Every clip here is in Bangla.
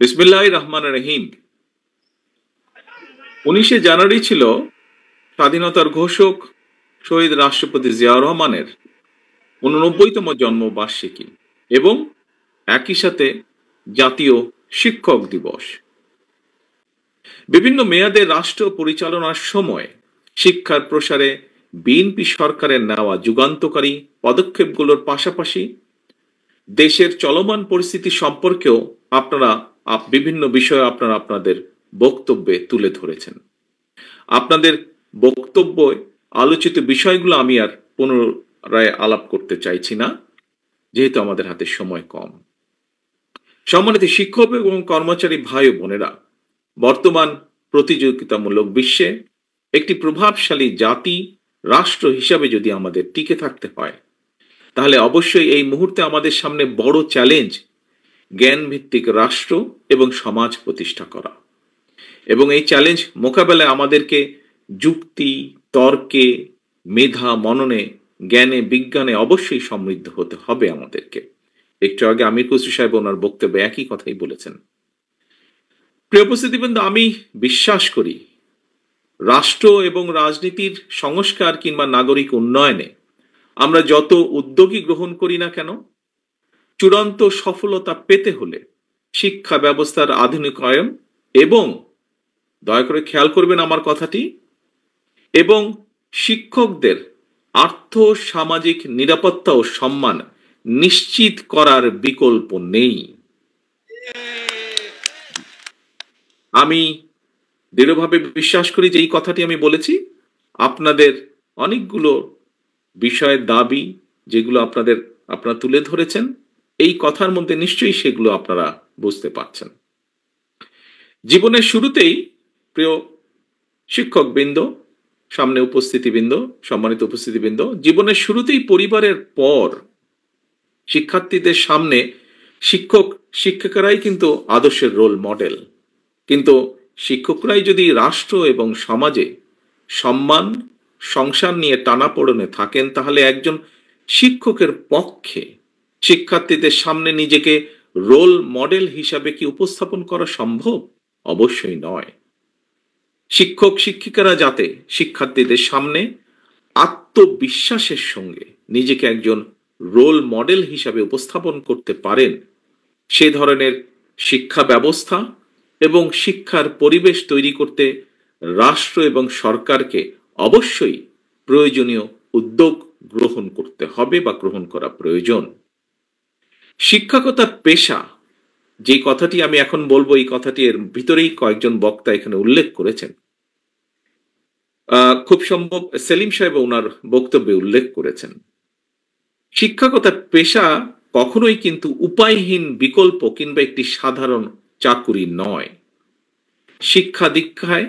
বিসমিল্লাহির রহমানির রহিম। 19শে জানুয়ারি ছিল স্বাধীনতার ঘোষক শহীদ রাষ্ট্রপতি জিয়াউর রহমানের 89তম জন্মবার্ষিকী এবং একই সাথে জাতীয় শিক্ষক দিবস। বিভিন্ন মেয়াদে রাষ্ট্র পরিচালনার সময় শিক্ষার প্রসারে বিএনপি সরকারের নেওয়া যুগান্তকারী পদক্ষেপগুলোর পাশাপাশি দেশের চলমান পরিস্থিতি সম্পর্কেও আপনারা বিভিন্ন বিষয়ে আপনাদের বক্তব্যে তুলে ধরেছেন। আপনাদের বক্তব্যে আলোচিত বিষয়গুলো আমি আর পুনরায় আলাপ করতে চাইছি না, যেহেতু আমাদের হাতে সময় কম। সম্মানিত শিক্ষক এবং কর্মচারী ভাই ও বোনেরা, বর্তমান প্রতিযোগিতামূলক বিশ্বে একটি প্রভাবশালী জাতি রাষ্ট্র হিসাবে যদি আমাদের টিকে থাকতে হয়, তাহলে অবশ্যই এই মুহূর্তে আমাদের সামনে বড় চ্যালেঞ্জ জ্ঞান ভিত্তিক রাষ্ট্র এবং সমাজ প্রতিষ্ঠা করা। এবং এই চ্যালেঞ্জ মোকাবেলায় আমাদেরকে যুক্তি, তর্কে, মেধা, মননে, জ্ঞানে, বিজ্ঞানে অবশ্যই সমৃদ্ধ হতে হবে আমাদেরকে। একটু আগে আমির খসরু সাহেব ওনার বক্তব্যে একই কথাই বলেছেন। প্রিয় উপস্থিতিবৃন্দ, আমি বিশ্বাস করি রাষ্ট্র এবং রাজনীতির সংস্কার কিংবা নাগরিক উন্নয়নে আমরা যত উদ্যোগই গ্রহণ করি না কেন, চূড়ান্ত সফলতা পেতে হলে শিক্ষা ব্যবস্থার আধুনিকায়ন এবং, দয়া করে খেয়াল করবেন আমার কথাটি, এবং শিক্ষকদের আর্থ সামাজিক নিরাপত্তা ও সম্মান নিশ্চিত করার বিকল্প নেই। আমি দৃঢ়ভাবে বিশ্বাস করি যে এই কথাটি আমি বলেছি আপনাদের অনেকগুলো বিষয়ের দাবি যেগুলো আপনারা তুলে ধরেছেন, এই কথার মধ্যে নিশ্চয়ই সেগুলো আপনারা বুঝতে পারছেন। জীবনের শুরুতেই প্রিয় শিক্ষকবৃন্দ, সামনে উপস্থিতিবৃন্দ, সম্মানিত উপস্থিতিবৃন্দ, জীবনের শুরুতেই পরিবারের পর শিক্ষার্থীদের সামনে শিক্ষকেরাই কিন্তু আদর্শের রোল মডেল। কিন্তু শিক্ষকরাই যদি রাষ্ট্র এবং সমাজে সম্মান, সংসার নিয়ে টানাপোড়েনে থাকেন, তাহলে একজন শিক্ষকের পক্ষে শিক্ষার্থীদের সামনে নিজেকে রোল মডেল হিসাবে কি উপস্থাপন করা সম্ভব? অবশ্যই নয়। শিক্ষক শিক্ষিকারা যাতে শিক্ষার্থীদের সামনে আত্মবিশ্বাসের সঙ্গে নিজেকে একজন রোল মডেল হিসাবে উপস্থাপন করতে পারেন, সে ধরনের শিক্ষা ব্যবস্থা এবং শিক্ষার পরিবেশ তৈরি করতে রাষ্ট্র এবং সরকারকে অবশ্যই প্রয়োজনীয় উদ্যোগ গ্রহণ করতে হবে বা গ্রহণ করা প্রয়োজন। শিক্ষকতা পেশা, যে কথাটি আমি এখন বলবো, এই কথাটি এর ভিতরেই কয়েকজন বক্তা এখানে উল্লেখ করেছেন। খুব সম্ভব সেলিম সাহেব ওনার বক্তব্যে উল্লেখ করেছেন। শিক্ষকতা পেশা কখনোই কিন্তু উপায়হীন বিকল্প কিংবা একটি সাধারণ চাকুরি নয়। শিক্ষা দীক্ষায়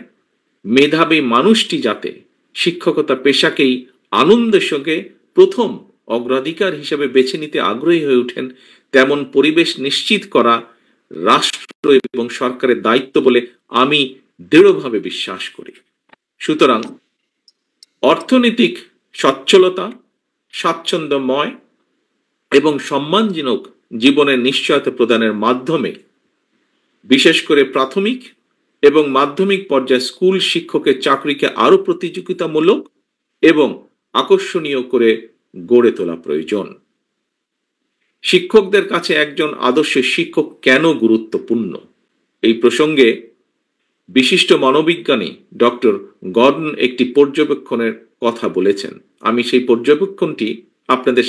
মেধাবী মানুষটি যাতে শিক্ষকতা পেশাকেই আনন্দের সঙ্গে প্রথম অগ্রাধিকার হিসেবে বেছে নিতে আগ্রহী হয়ে ওঠেন, তেমন পরিবেশ নিশ্চিত করা রাষ্ট্র এবং সরকারের দায়িত্ব বলে আমি দৃঢ়ভাবে বিশ্বাস করি। সুতরাং অর্থনৈতিক সচ্ছলতা, স্বাচ্ছন্দ্যময় এবং সম্মানজনক জীবনের নিশ্চয়তা প্রদানের মাধ্যমে বিশেষ করে প্রাথমিক এবং মাধ্যমিক পর্যায়ে স্কুল শিক্ষকের চাকরিকে আরো প্রতিযোগিতামূলক এবং আকর্ষণীয় করে গড়ে তোলা প্রয়োজন। শিক্ষকদের কাছে একজন আদর্শ শিক্ষক কেন গুরুত্বপূর্ণ, এই প্রসঙ্গে বিশিষ্ট মনোবিজ্ঞানী ডক্টর গর্ডন একটি পর্যবেক্ষণের কথা বলেছেন। আমি সেই পর্যবেক্ষণটি আপনাদের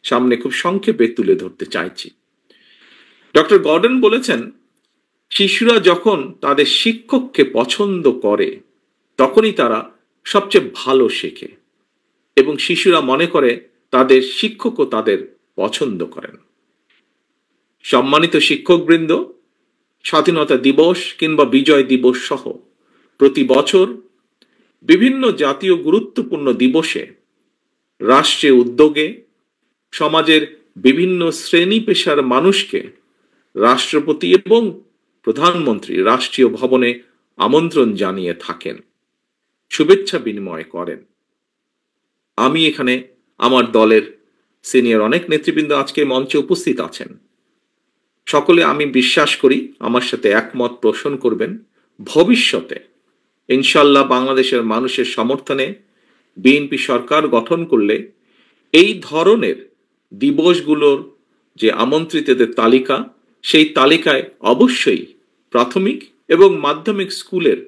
সামনে খুব সংক্ষেপে তুলে ধরতে চাইছি। ডক্টর গর্ডন বলেছেন, শিশুরা যখন তাদের শিক্ষককে পছন্দ করে তখনই তারা সবচেয়ে ভালো শেখে এবং শিশুরা মনে করে তাদের শিক্ষকও তাদের পছন্দ করেন। সম্মানিত শিক্ষকবৃন্দ, স্বাধীনতা দিবস কিংবা বিজয় দিবস সহ প্রতি বছর বিভিন্ন জাতীয় গুরুত্বপূর্ণ দিবসে রাষ্ট্রীয় উদ্যোগে সমাজের বিভিন্ন শ্রেণী পেশার মানুষকে রাষ্ট্রপতি এবং প্রধানমন্ত্রী রাষ্ট্রীয় ভবনে আমন্ত্রণ জানিয়ে থাকেন, শুভেচ্ছা বিনিময় করেন। আমি এখানে আমার দলের সিনিয়র অনেক নেতৃবৃন্দ আজকে মঞ্চে উপস্থিত আছেন। সকলে আমি বিশ্বাস করি আমার সাথে একমত পোষণ করবেন, ভবিষ্যতে ইনশাল্লাহ বাংলাদেশের মানুষের সমর্থনে বিএনপি সরকার গঠন করলে এই ধরনের দিবসগুলোর যে আমন্ত্রিতদের তালিকা, সেই তালিকায় অবশ্যই প্রাথমিক এবং মাধ্যমিক স্কুলের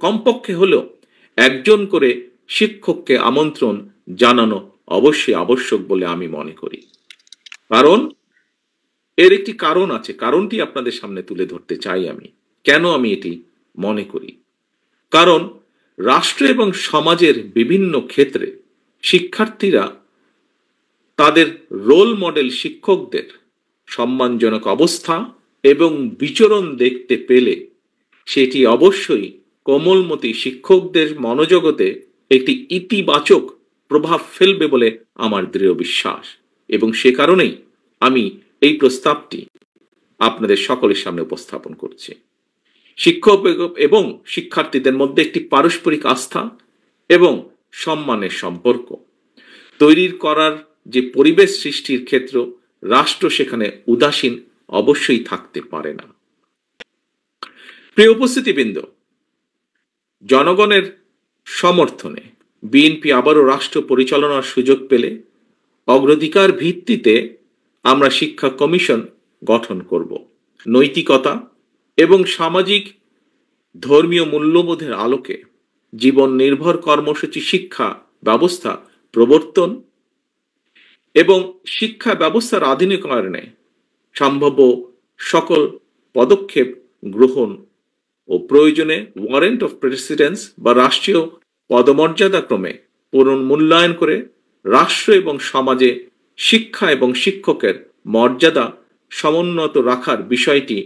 কমপক্ষে হলেও একজন করে শিক্ষককে আমন্ত্রণ জানানো অবশ্যই আবশ্যক বলে আমি মনে করি। কারণ এর একটি কারণ আছে, কারণটি আপনাদের সামনে তুলে ধরতে চাই আমি। কেন আমি এটি মনে করি? কারণ রাষ্ট্র এবং সমাজের বিভিন্ন ক্ষেত্রে শিক্ষার্থীরা তাদের রোল মডেল শিক্ষকদের সম্মানজনক অবস্থা এবং বিচরণ দেখতে পেলে সেটি অবশ্যই কোমলমতি শিক্ষকদের মনোজগতে একটি ইতিবাচক প্রভাব ফেলবে বলে আমার দৃঢ় বিশ্বাস, এবং সে কারণেই আমি এই প্রস্তাবটি আপনাদের সকলের সামনে উপস্থাপন করছি। শিক্ষক এবং শিক্ষার্থীদের মধ্যে একটি পারস্পরিক আস্থা এবং সম্মানের সম্পর্ক তৈরির করার যে পরিবেশ সৃষ্টির ক্ষেত্র, রাষ্ট্র সেখানে উদাসীন অবশ্যই থাকতে পারে না। প্রিয় উপস্থিতিবৃন্দ, জনগণের সমর্থনে বিএনপি আবারও রাষ্ট্র পরিচালনার সুযোগ পেলে অগ্রাধিকার ভিত্তিতে আমরা শিক্ষা কমিশন গঠন করব। নৈতিকতা এবং সামাজিক ধর্মীয় মূল্যবোধের আলোকে জীবন নির্ভর কর্মসূচি শিক্ষা ব্যবস্থা প্রবর্তন এবং শিক্ষা ব্যবস্থার আধুনিকায়নে সম্ভাব্য সকল পদক্ষেপ গ্রহণ ও প্রয়োজনে ওয়ারেন্ট অফ প্রেসিডেন্স বা রাষ্ট্রীয় পদমর্যাদাক্রমে পুনর্মূল্যায়ন করে রাষ্ট্র এবং সমাজে শিক্ষা এবং শিক্ষকের মর্যাদা সমুন্নত রাখার বিষয়টি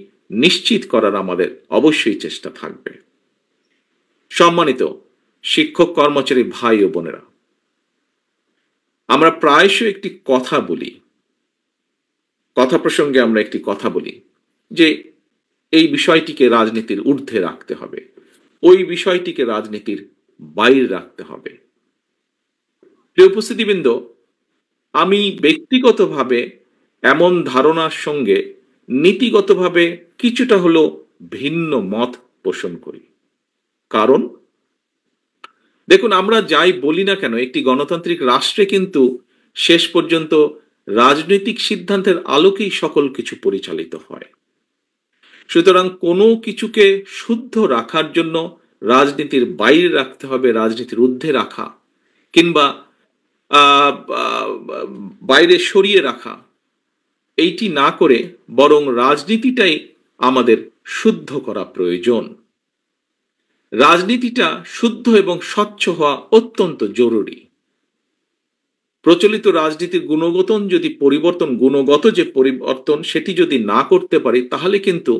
নিশ্চিত করার আমাদের অবশ্যই চেষ্টা থাকবে। সম্মানিত শিক্ষক কর্মচারী ভাই ও বোনেরা, আমরা প্রায়শই একটি কথা বলি, কথা প্রসঙ্গে আমরা একটি কথা বলি যে এই বিষয়টিকে রাজনীতির ঊর্ধ্বে রাখতে হবে, ওই বিষয়টিকে রাজনীতির বাইরে রাখতে হবে। প্রিয় উপস্থিতিবৃন্দ, আমি ব্যক্তিগতভাবে এমন ধারণার সঙ্গে নীতিগতভাবে কিছুটা হলেও ভিন্ন মত পোষণ করি। কারণ দেখুন, আমরা যাই বলি না কেন, একটি গণতান্ত্রিক রাষ্ট্রে কিন্তু শেষ পর্যন্ত রাজনৈতিক সিদ্ধান্তের আলোকেই সকল কিছু পরিচালিত হয়। সুতরাং কোনো কিছুকে শুদ্ধ রাখার জন্য রাজনীতির বাইরে রাখতে হবে, রাজনীতির ঊর্ধ্বে রাখা কিংবা বাইরে সরিয়ে রাখা, এইটি না করে বরং রাজনীতিটাই আমাদের শুদ্ধ করা প্রয়োজন। রাজনীতিটা শুদ্ধ এবং স্বচ্ছ হওয়া অত্যন্ত জরুরি। প্রচলিত রাজনীতির গুণগত যে পরিবর্তন সেটি যদি না করতে পারি, তাহলে কিন্তু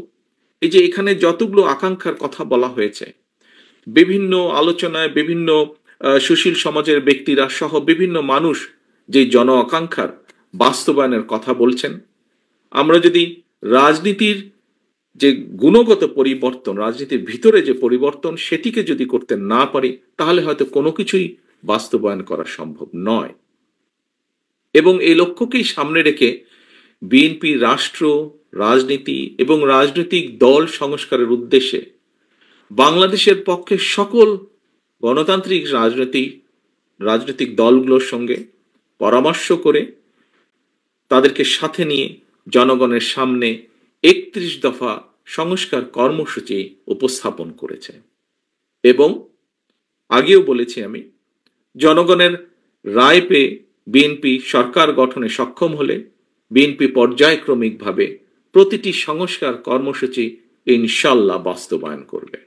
এই যে এখানে যতগুলো আকাঙ্ক্ষার কথা বলা হয়েছে, বিভিন্ন আলোচনায় বিভিন্ন সুশীল সমাজের ব্যক্তিরা সহ বিভিন্ন মানুষ যে জন আকাঙ্ক্ষার বাস্তবায়নের কথা বলছেন, আমরা যদি রাজনীতির যে গুণগত পরিবর্তন, রাজনীতির ভিতরে যে পরিবর্তন, সেটিকে যদি করতে না পারি, তাহলে হয়তো কোনো কিছুই বাস্তবায়ন করা সম্ভব নয়। এবং এই লক্ষ্যকেই সামনে রেখে বিএনপি রাষ্ট্র, রাজনীতি এবং রাজনৈতিক দল সংস্কারের উদ্দেশ্যে বাংলাদেশের পক্ষে সকল গণতান্ত্রিক রাজনৈতিক দলগুলোর সঙ্গে পরামর্শ করে তাদেরকে সাথে নিয়ে জনগণের সামনে 31 দফা সংস্কার কর্মসূচি উপস্থাপন করেছে। এবং আগেও বলেছি আমি, জনগণের রায় পেয়ে বিএনপি সরকার গঠনে সক্ষম হলে বিএনপি পর্যায়ক্রমিকভাবে প্রতিটি সংস্কার কর্মসূচি ইনশাল্লাহ বাস্তবায়ন করবে।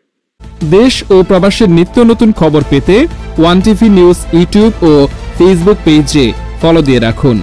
দেশ ও প্রবাসের নিত্য নতুন খবর পেতে ওয়ান টিভি নিউজ ইউটিউব ও ফেসবুক পেজে ফলো দিয়ে রাখুন।